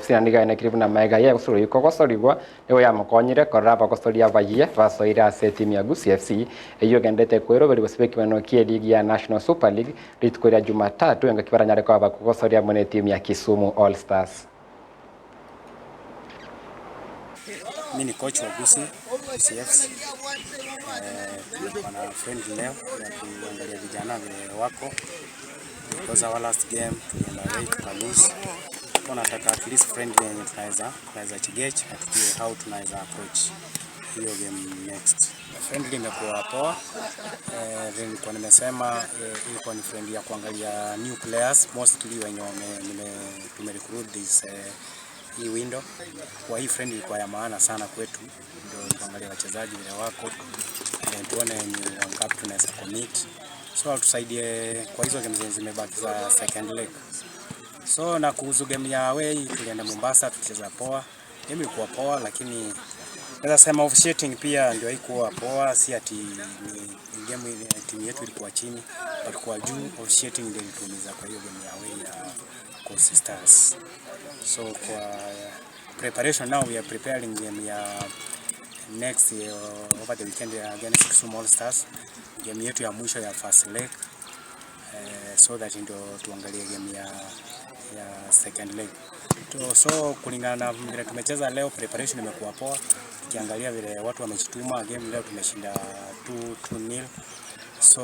FC na niga kiribu na mega ye usuru yuko kosorigwa niwe yamukonyire koraba kosoria baye vasoira se team ya Gusii FC eyo gendete kwero bari gusibeki bano kie ligi ya National Super League ritkoria Jumatatu yanga kibaranyare kwa bakukosoria mone team ya Kisumu All Stars. Mimi ni coach wa Gusii FC. Wana friend leo ya kuangalia vijana vile wako. Because our last game tulienda away tukalose. Tunataka at least friendly yenye tunaweza chigech na tujue how tunaweza approach hiyo game next. Friendly imekuwa poa. Kwa nimesema ilikuwa ni friendly ya kuangalia new players mostly wenye tumerecruit this hii window. Kwa hii friendly ilikuwa ya maana sana kwetu, ndio tuangalie wachezaji wale wako tuone ni wangapi tunaweza commit, so tusaidie kwa hizo games zimebaki za second leg. So na kuhusu game ya away tulienda Mombasa, tulicheza poa. Game ilikuwa poa, lakini naweza sema officiating pia ndio haikuwa poa, si ati ni game timu yetu ilikuwa chini, ilikuwa juu. Officiating ndio ilitumiza kwa hiyo game ya away ya Kisii Stars. So kwa preparation now we are preparing game ya next over the weekend against Kisumu All Stars, game yetu ya mwisho ya first leg, so that ndio tuangalie game ya second leg. So kulingana na vile tumecheza leo, preparation imekuwa poa. Tukiangalia vile watu wamejituma, game leo tumeshinda 2-0. So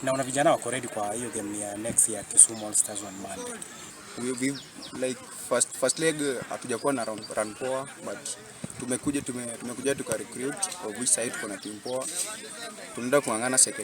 naona vijana wako ready kwa hiyo game ya next ya Kisumu All Stars on Monday. We like first leg hatujakuwa na run poa, but tumekuja tuka recruit of which side kuna team poa. Tunaenda kuangana second